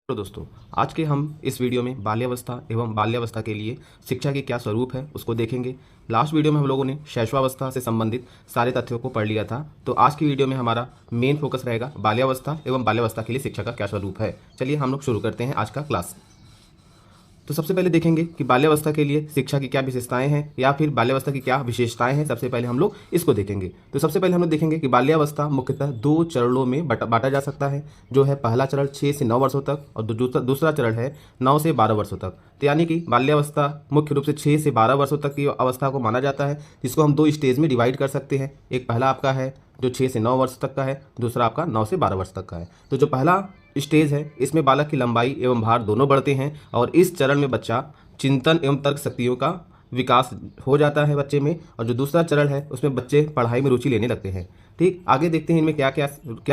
तो दोस्तों, आज के हम इस वीडियो में बाल्यावस्था एवं बाल्यावस्था के लिए शिक्षा की क्या स्वरूप है उसको देखेंगे। लास्ट वीडियो में हम लोगों ने शैशवावस्था से संबंधित सारे तथ्यों को पढ़ लिया था। तो आज की वीडियो में हमारा मेन फोकस रहेगा बाल्यावस्था एवं बाल्यावस्था के लिए शिक्षा का क्या स्वरूप है। चलिए हम लोग शुरू करते हैं आज का क्लास। तो सबसे पहले देखेंगे कि बाल्यावस्था के लिए शिक्षा की क्या विशेषताएं हैं या फिर बाल्यावस्था की क्या विशेषताएं हैं। सबसे पहले हम लोग इसको देखेंगे। तो सबसे पहले हम लोग देखेंगे कि बाल्यावस्था मुख्यतः 2 चरणों में बांटा जा सकता है। जो है पहला चरण 6 से 9 वर्षों तक और दूसरा चरण है 9 से 12 वर्षों तक। तो यानी कि बाल्यावस्था मुख्य रूप से 6 से 12 वर्षों तक की अवस्था को माना जाता है, जिसको हम 2 स्टेज में डिवाइड कर सकते हैं। एक पहला आपका है जो 6 से 9 वर्ष तक का है, दूसरा आपका 9 से 12 वर्ष तक का है। तो जो पहला स्टेज है इसमें बालक की लंबाई एवं भार दोनों बढ़ते हैं और इस चरण में बच्चा चिंतन एवं तर्क शक्तियों का विकास हो जाता है बच्चे में। और जो दूसरा चरण है उसमें बच्चे पढ़ाई में रुचि लेने लगते हैं। ठीक, आगे देखते हैं इनमें क्या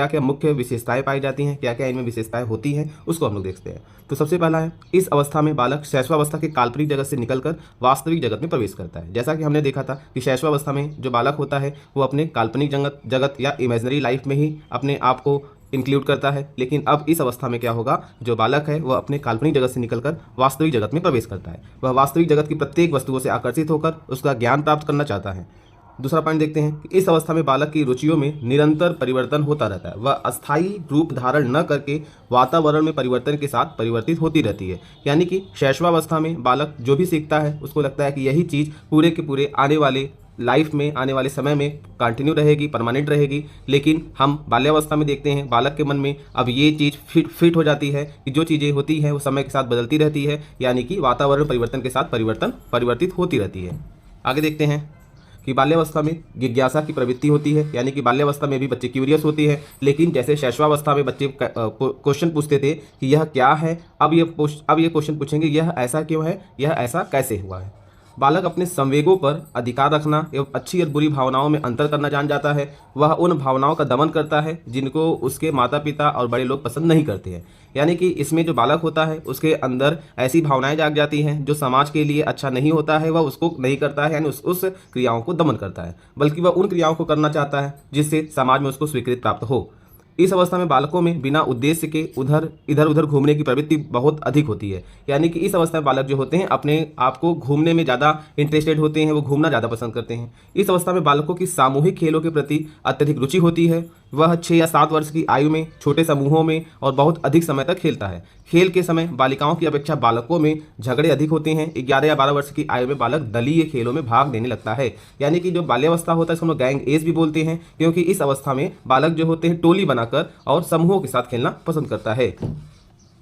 क्या मुख्य विशेषताएं पाई जाती हैं, क्या क्या इनमें विशेषताएं होती हैं, उसको हम लोग देखते हैं। तो सबसे पहला है, इस अवस्था में बालक शैशवावस्था के काल्पनिक जगत से निकलकर वास्तविक जगत में प्रवेश करता है। जैसा कि हमने देखा था कि शैशवावस्था में जो बालक होता है वो अपने काल्पनिक जगत या इमेजिनरी लाइफ में ही अपने आप को इंक्लूड करता है। लेकिन अब इस अवस्था में क्या होगा, जो बालक है वह अपने काल्पनिक जगत से निकलकर वास्तविक जगत में प्रवेश करता है। वह वास्तविक जगत की प्रत्येक वस्तुओं से आकर्षित होकर उसका ज्ञान प्राप्त करना चाहता है। दूसरा पॉइंट देखते हैं कि इस अवस्था में बालक की रुचियों में निरंतर परिवर्तन होता रहता है। वह अस्थायी रूप धारण न करके वातावरण में परिवर्तन के साथ परिवर्तित होती रहती है। यानी कि शैशवावस्था में बालक जो भी सीखता है उसको लगता है कि यही चीज़ पूरे के पूरे आने वाले लाइफ में, आने वाले समय में कंटिन्यू रहेगी, परमानेंट रहेगी। लेकिन हम बाल्यावस्था में देखते हैं बालक के मन में अब ये चीज़ फिट हो जाती है कि जो चीज़ें होती हैं वो समय के साथ बदलती रहती है। यानी कि वातावरण परिवर्तन के साथ परिवर्तित होती रहती है। आगे देखते हैं कि बाल्यावस्था में जिज्ञासा की प्रवृत्ति होती है। यानी कि बाल्यावस्था में भी बच्चे क्यूरियस होते हैं। लेकिन जैसे शैशवावस्था में बच्चे क्वेश्चन पूछते थे कि यह क्या है, अब ये क्वेश्चन पूछेंगे यह ऐसा क्यों है, यह ऐसा कैसे हुआ है। बालक अपने संवेगों पर अधिकार रखना एवं अच्छी और बुरी भावनाओं में अंतर करना जान जाता है। वह उन भावनाओं का दमन करता है जिनको उसके माता पिता और बड़े लोग पसंद नहीं करते हैं। यानी कि इसमें जो बालक होता है उसके अंदर ऐसी भावनाएं जाग जाती हैं जो समाज के लिए अच्छा नहीं होता है, वह उसको नहीं करता है। यानी उस क्रियाओं को दमन करता है, बल्कि वह उन क्रियाओं को करना चाहता है जिससे समाज में उसको स्वीकृति प्राप्त हो। इस अवस्था में बालकों में बिना उद्देश्य के इधर उधर घूमने की प्रवृत्ति बहुत अधिक होती है। यानी कि इस अवस्था में बालक जो होते हैं अपने आप को घूमने में ज़्यादा इंटरेस्टेड होते हैं, वो घूमना ज़्यादा पसंद करते हैं। इस अवस्था में बालकों की सामूहिक खेलों के प्रति अत्यधिक रुचि होती है। वह 6 या 7 वर्ष की आयु में छोटे समूहों में और बहुत अधिक समय तक खेलता है। खेल के समय बालिकाओं की अपेक्षा बालकों में झगड़े अधिक होते हैं। 11 या 12 वर्ष की आयु में बालक दलीय खेलों में भाग लेने लगता है। यानी कि जो बाल्यावस्था होता है इसको हम लोग गैंग एज भी बोलते हैं, क्योंकि इस अवस्था में बालक जो होते हैं टोली बनाकर और समूहों के साथ खेलना पसंद करता है।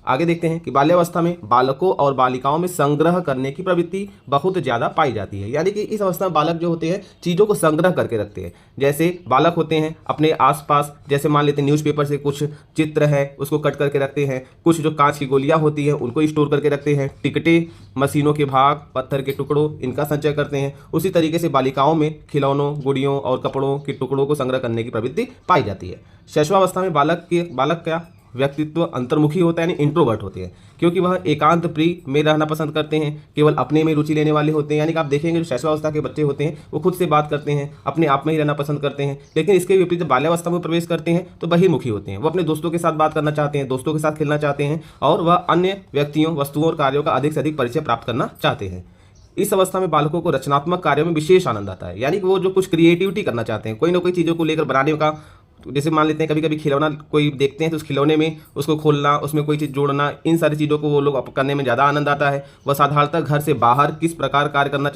आगे देखते हैं कि बाल्यावस्था में बालकों और बालिकाओं में संग्रह करने की प्रवृत्ति बहुत ज़्यादा पाई जाती है। यानी कि इस अवस्था में बालक जो होते हैं चीज़ों को संग्रह करके रखते हैं। जैसे बालक होते हैं अपने आसपास, जैसे मान लेते हैं न्यूज़पेपर से कुछ चित्र है उसको कट करके रखते हैं, कुछ जो कांच की गोलियां होती हैं उनको स्टोर करके रखते हैं, टिकटें, मशीनों के भाग, पत्थर के टुकड़ों, इनका संचय करते हैं। उसी तरीके से बालिकाओं में खिलौनों, गुड़ियों और कपड़ों के टुकड़ों को संग्रह करने की प्रवृत्ति पाई जाती है। शैशवावस्था में बालक का व्यक्तित्व अंतर्मुखी होता है, यानी इंट्रोवर्ट होते हैं, क्योंकि वह एकांत प्रिय में रहना पसंद करते हैं, केवल अपने में रुचि लेने वाले होते हैं। यानी कि आप देखेंगे जो शैशवावस्था के बच्चे होते हैं वो खुद से बात करते हैं, अपने आप में ही रहना पसंद करते हैं। लेकिन इसके विपरीत जब बाल्यावस्था में प्रवेश करते हैं तो बहिर्मुखी होते हैं। वो अपने दोस्तों के साथ बात करना चाहते हैं, दोस्तों के साथ खेलना चाहते हैं और वह अन्य व्यक्तियों, वस्तुओं और कार्यों का अधिक से अधिक परिचय प्राप्त करना चाहते हैं। इस अवस्था में बालकों को रचनात्मक कार्यों में विशेष आनंद आता है। यानी कि वो जो कुछ क्रिएटिविटी करना चाहते हैं, कोई ना कोई चीज़ों को लेकर बनाने का। जैसे मान लेते हैं कभी कभी खिलौना कोई देखते हैं तो उस खिलौने में उसको खोलना, उसमें कोई चीज़ जोड़ना, इन सारी चीज़ों को वो लोग करने में ज़्यादा आनंद आता है। वह साधारणतः घर से बाहर किसी प्रकार का कार्य करना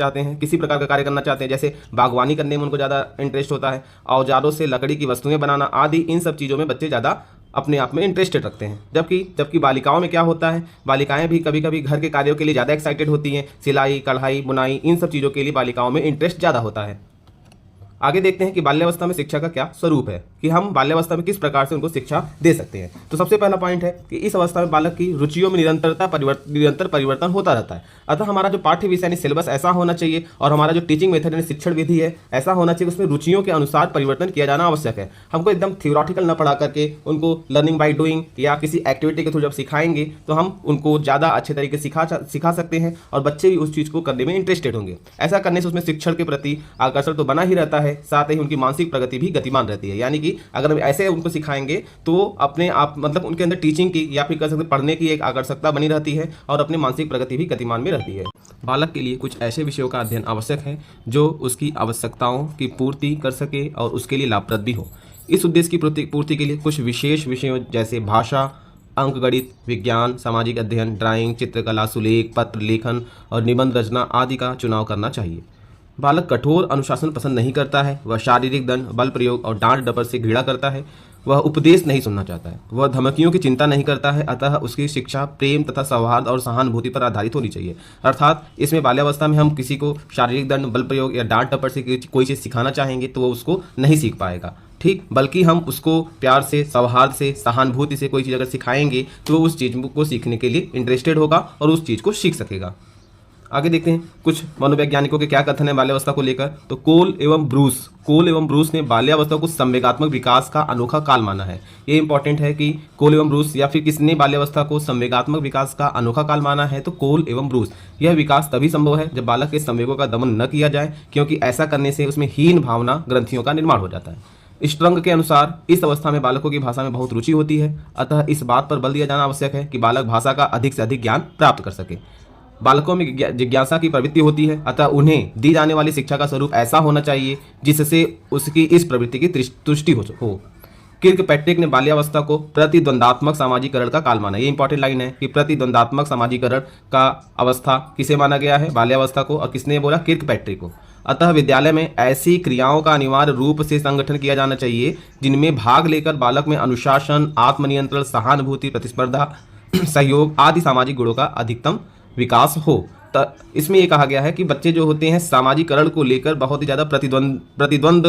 चाहते हैं। जैसे बागवानी करने में उनको ज़्यादा इंटरेस्ट होता है, औजारों से लकड़ी की वस्तुएं बनाना आदि, इन सब चीज़ों में बच्चे ज़्यादा अपने आप में इंटरेस्टेड रखते हैं। जबकि बालिकाओं में क्या होता है, बालिकाएं भी कभी कभी घर के कार्यों के लिए ज़्यादा एक्साइटेड होती हैं। सिलाई, कढ़ाई, बुनाई, इन सब चीज़ों के लिए बालिकाओं में इंटरेस्ट ज़्यादा होता है। आगे देखते हैं कि बाल्यावस्था में शिक्षा का क्या स्वरूप है, कि हम बाल्यावस्था में किस प्रकार से उनको शिक्षा दे सकते हैं। तो सबसे पहला पॉइंट है कि इस अवस्था में बालक की रुचियों में निरंतर परिवर्तन होता रहता है। अतः हमारा जो पाठ्य विषय यानी सिलेबस ऐसा होना चाहिए और हमारा जो टीचिंग मेथड यानी शिक्षण विधि है ऐसा होना चाहिए, उसमें रुचियों के अनुसार परिवर्तन किया जाना आवश्यक है। हमको एकदम थियोरटिकल न पढ़ा करके उनको लर्निंग बाय डूइंग या किसी एक्टिविटी के थ्रू जब सिखाएंगे तो हम उनको ज़्यादा अच्छे तरीके से सिखा सकते हैं और बच्चे भी उस चीज़ को करने में इंटरेस्टेड होंगे। ऐसा करने से उसमें शिक्षण के प्रति आकर्षण तो बना ही रहता है, साथ ही उनकी मानसिक प्रगति भी गतिमान रहती है। यानी कि अगर हम ऐसे उनको सिखाएंगे तो अपने आप मतलब उनके अंदर टीचिंग की या फिर कह सकते पढ़ने की एक आकर्षकता बनी रहती है और अपनी मानसिक प्रगति भी गतिमान में रहती है। बालक के लिए कुछ ऐसे विषयों का अध्ययन आवश्यक है जो उसकी आवश्यकताओं की पूर्ति कर सके और उसके लिए लाभप्रद भी हो। इस उद्देश्य की पूर्ति के लिए कुछ विशेष विषयों जैसे भाषा, अंकगणित, विज्ञान, सामाजिक अध्ययन, ड्राइंग, चित्रकला, सुलेख, पत्र लेखन और निबंध रचना आदि का चुनाव करना चाहिए। बालक कठोर अनुशासन पसंद नहीं करता है। वह शारीरिक दंड, बल प्रयोग और डांट डपट से घृणा करता है। वह उपदेश नहीं सुनना चाहता है। वह धमकियों की चिंता नहीं करता है। अतः उसकी शिक्षा प्रेम तथा सौहार्द और सहानुभूति पर आधारित होनी चाहिए। अर्थात इसमें बाल्यावस्था में हम किसी को शारीरिक दंड, बल प्रयोग या डांट डपट से कोई चीज़ सिखाना चाहेंगे तो वो उसको नहीं सीख पाएगा, ठीक। बल्कि हम उसको प्यार से, सौहार्द से, सहानुभूति से कोई चीज़ अगर सिखाएंगे तो वो उस चीज़ को सीखने के लिए इंटरेस्टेड होगा और उस चीज़ को सीख सकेगा। आगे देखते हैं कुछ मनोवैज्ञानिकों के क्या कथन है बाल्यावस्था को लेकर। तो कोल एवं ब्रूस ने बाल्यावस्था को संवेगात्मक विकास का अनोखा काल माना है। ये इंपॉर्टेंट है कि कोल एवं ब्रूस या फिर किसने बाल्यावस्था को संवेगात्मक विकास का अनोखा काल माना है। तो कोल एवं ब्रूस, यह विकास तभी संभव है जब बालक के संवेगों का दमन न किया जाए, क्योंकि ऐसा करने से उसमें हीन भावना ग्रंथियों का निर्माण हो जाता है। स्ट्रंग के अनुसार इस अवस्था में बालकों की भाषा में बहुत रुचि होती है। अतः इस बात पर बल दिया जाना आवश्यक है कि बालक भाषा का अधिक से अधिक ज्ञान प्राप्त कर सके। बालकों में जिज्ञासा की प्रवृत्ति होती है, अतः उन्हें दी जाने वाली शिक्षा का स्वरूप ऐसा होना चाहिए जिससे उसकी इस प्रवृत्ति की तुष्टि हो। किर्कपैट्रिक ने बाल्यावस्था को प्रतिद्वंदात्मक सामाजिकरण का काल माना। ये इंपॉर्टेंट लाइन है कि प्रतिद्वंदात्मक सामाजिकरण का अवस्था किसे माना गया है, बाल्यावस्था को, और किसने बोला, किर्कपैट्रिक को। अतः विद्यालय में ऐसी क्रियाओं का अनिवार्य रूप से संगठन किया जाना चाहिए जिनमें भाग लेकर बालक में अनुशासन, आत्मनियंत्रण, सहानुभूति, प्रतिस्पर्धा, सहयोग आदि सामाजिक गुणों का अधिकतम विकास हो। इसमें ये कहा गया है कि बच्चे जो होते हैं सामाजिकरण को लेकर बहुत ही ज़्यादा प्रतिद्वंद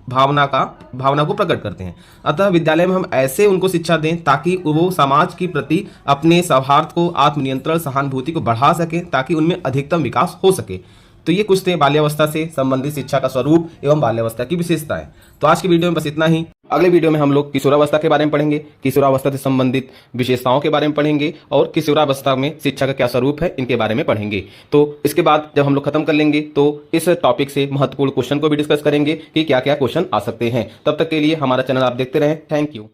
भावना को प्रकट करते हैं। अतः विद्यालय में हम ऐसे उनको शिक्षा दें ताकि वो समाज के प्रति अपने सौहार्द को, आत्मनियंत्रण, सहानुभूति को बढ़ा सके ताकि उनमें अधिकतम विकास हो सके। तो ये कुछ थे बाल्यावस्था से संबंधित शिक्षा का स्वरूप एवं बाल्यावस्था की विशेषताएं। तो आज की वीडियो में बस इतना ही। अगले वीडियो में हम लोग किशोरावस्था के बारे में पढ़ेंगे, किशोरावस्था से संबंधित विशेषताओं के बारे में पढ़ेंगे और किशोरावस्था में शिक्षा का क्या स्वरूप है इनके बारे में पढ़ेंगे। तो इसके बाद जब हम लोग खत्म कर लेंगे तो इस टॉपिक से महत्वपूर्ण क्वेश्चन को भी डिस्कस करेंगे कि क्या क्या क्वेश्चन आ सकते हैं। तब तक के लिए हमारा चैनल आप देखते रहें। Thank you.